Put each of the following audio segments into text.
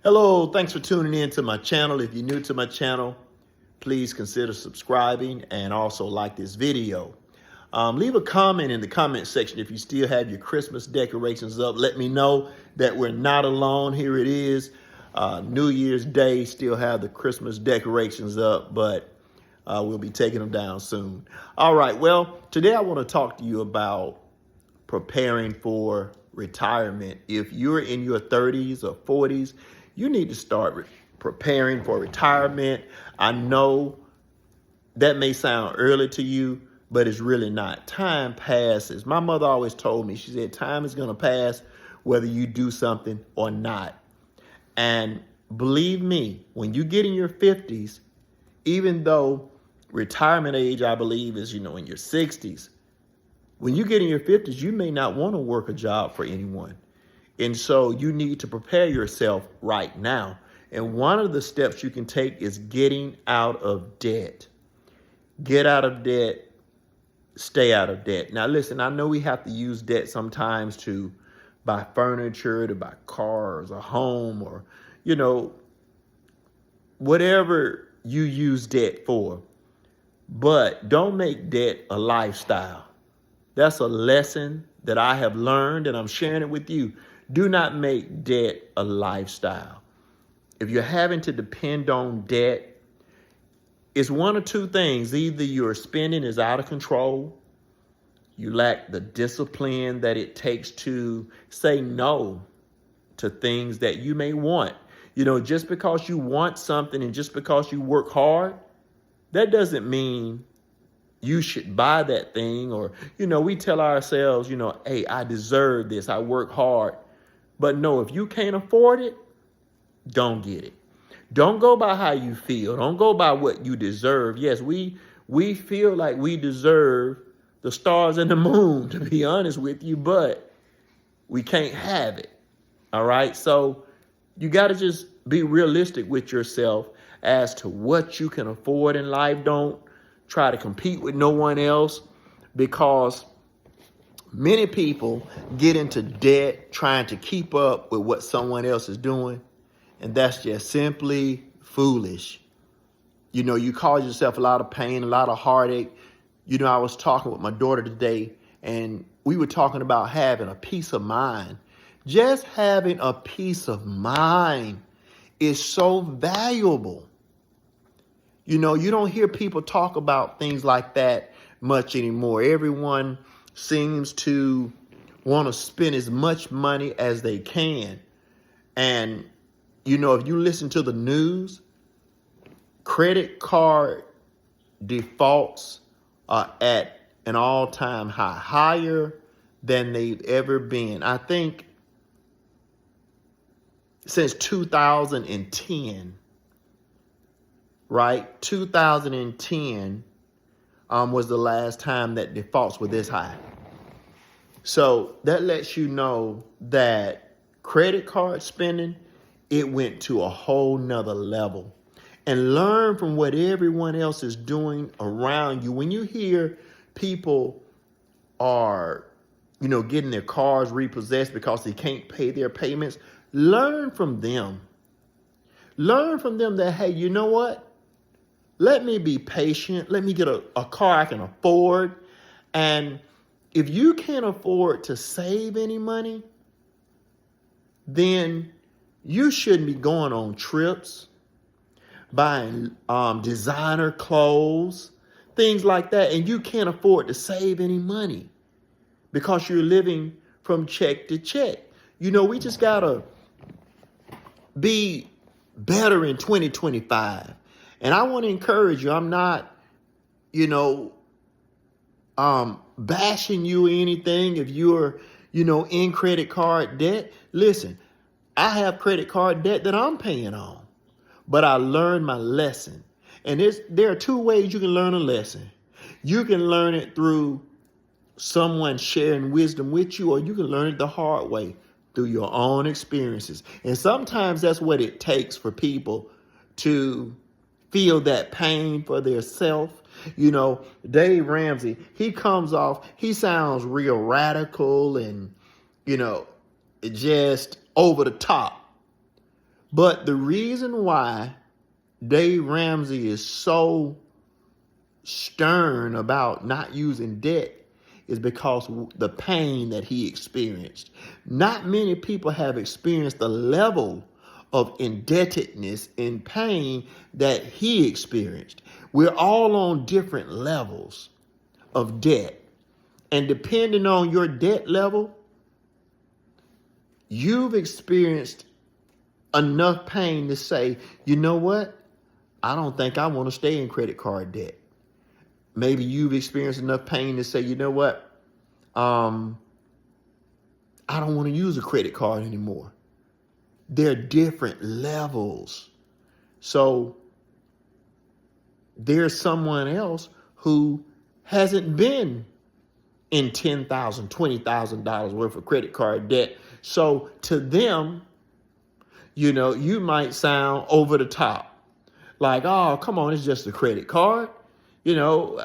Hello, thanks for tuning in to my channel. If you're new to my channel, please consider subscribing and also like this video. Leave a comment in the comment section if you still have your Christmas decorations up. Let me know that we're not alone. Here it is. New Year's Day, still have the Christmas decorations up, but we'll be taking them down soon. All right, well, today I want to talk to you about preparing for retirement. If you're in your 30s or 40s, you need to start preparing for retirement. I know that may sound early to you, but it's really not. Time passes. My mother always told me, she said, time is going to pass whether you do something or not. And believe me, when you get in your 50s, even though retirement age, I believe, is, in your 60s, when you get in your 50s, you may not want to work a job for anyone. And so you need to prepare yourself right now. And one of the steps you can take is getting out of debt. Get out of debt, stay out of debt. Now, listen, I know we have to use debt sometimes to buy furniture, to buy cars, a home, or, whatever you use debt for. But don't make debt a lifestyle. That's a lesson that I have learned, and I'm sharing it with you. Do not make debt a lifestyle. If you're having to depend on debt, it's one of two things. Either your spending is out of control, you lack the discipline that it takes to say no to things that you may want. Just because you want something and just because you work hard, that doesn't mean you should buy that thing. Or, we tell ourselves, hey, I deserve this. I work hard. But no, if you can't afford it, don't get it. Don't go by how you feel. Don't go by what you deserve. Yes, we feel like we deserve the stars and the moon, to be honest with you, but we can't have it. All right. So you got to just be realistic with yourself as to what you can afford in life. Don't try to compete with no one else, because many people get into debt trying to keep up with what someone else is doing. And that's just simply foolish. You cause yourself a lot of pain, a lot of heartache. I was talking with my daughter today, and we were talking about having a peace of mind. Just having a peace of mind is so valuable. You don't hear people talk about things like that much anymore. Everyone seems to want to spend as much money as they can. And, if you listen to the news, credit card defaults are at an all-time high, higher than they've ever been. I think since 2010, right? 2010 was the last time that defaults were this high. So that lets you know that credit card spending, it went to a whole nother level. And learn from what everyone else is doing around you. When you hear people are, getting their cars repossessed because they can't pay their payments, learn from them. Learn from them that, hey, you know what? Let me be patient. Let me get a car I can afford. And if you can't afford to save any money, then you shouldn't be going on trips, buying designer clothes, things like that. And you can't afford to save any money because you're living from check to check. We just got to be better in 2025. And I want to encourage you. I'm not, bashing you or anything if you're, in credit card debt. Listen, I have credit card debt that I'm paying on, but I learned my lesson. And there are two ways you can learn a lesson. You can learn it through someone sharing wisdom with you, or you can learn it the hard way through your own experiences. And sometimes that's what it takes for people to feel that pain for their self. Dave Ramsey, he sounds real radical and, just over the top. But the reason why Dave Ramsey is so stern about not using debt is because the pain that he experienced. Not many people have experienced the level of indebtedness and pain that he experienced. We're all on different levels of debt. And depending on your debt level, you've experienced enough pain to say, you know what? I don't think I want to stay in credit card debt. Maybe you've experienced enough pain to say, you know what? I don't want to use a credit card anymore. They're different levels. So there's someone else who hasn't been in $10,000, $20,000 worth of credit card debt. So to them, you know, you might sound over the top. Like, oh, come on, it's just a credit card. You know,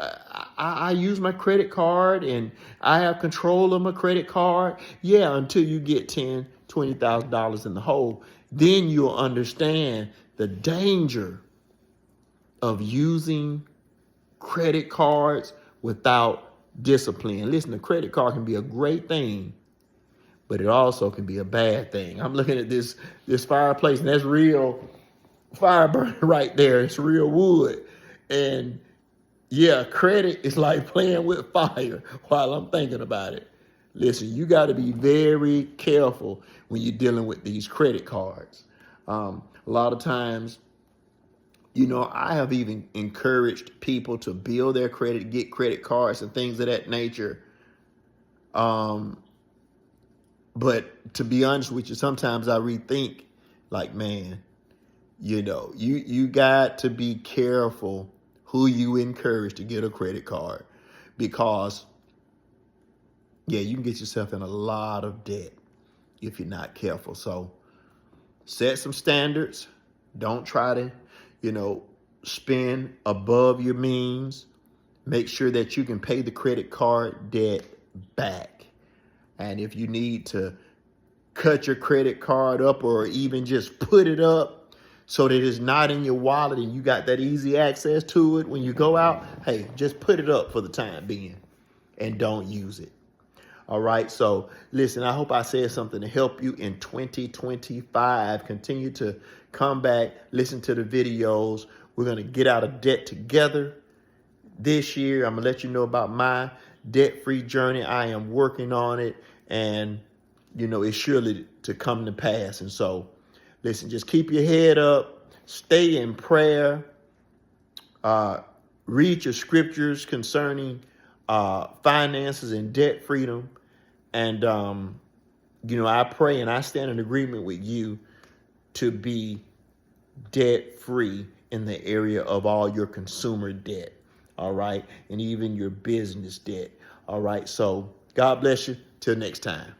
I use my credit card and I have control of my credit card. Yeah, until you get $10,000, $20,000 in the hole, then you'll understand the danger of using credit cards without discipline. Listen, a credit card can be a great thing, but it also can be a bad thing. I'm looking at this fireplace, and that's real fire burning right there. It's real wood. And yeah, credit is like playing with fire while I'm thinking about it. Listen, you got to be very careful when you're dealing with these credit cards. A lot of times, you know, I have even encouraged people to build their credit, get credit cards and things of that nature. But to be honest with you, sometimes I rethink, like, man, you know, you got to be careful who you encourage to get a credit card, because, yeah, you can get yourself in a lot of debt if you're not careful. So set some standards. Don't try to, you know, spend above your means. Make sure that you can pay the credit card debt back. And if you need to cut your credit card up or even just put it up so that it's not in your wallet and you got that easy access to it when you go out, hey, just put it up for the time being and don't use it. All right. So listen, I hope I said something to help you in 2025. Continue to come back, listen to the videos. We're going to get out of debt together this year. I'm going to let you know about my debt-free journey. I am working on it, and, you know, it's surely to come to pass. And so, listen, just keep your head up, stay in prayer, read your scriptures concerning finances and debt freedom. And, you know, I pray and I stand in agreement with you to be debt free in the area of all your consumer debt. All right. And even your business debt. All right. So God bless you. Till next time.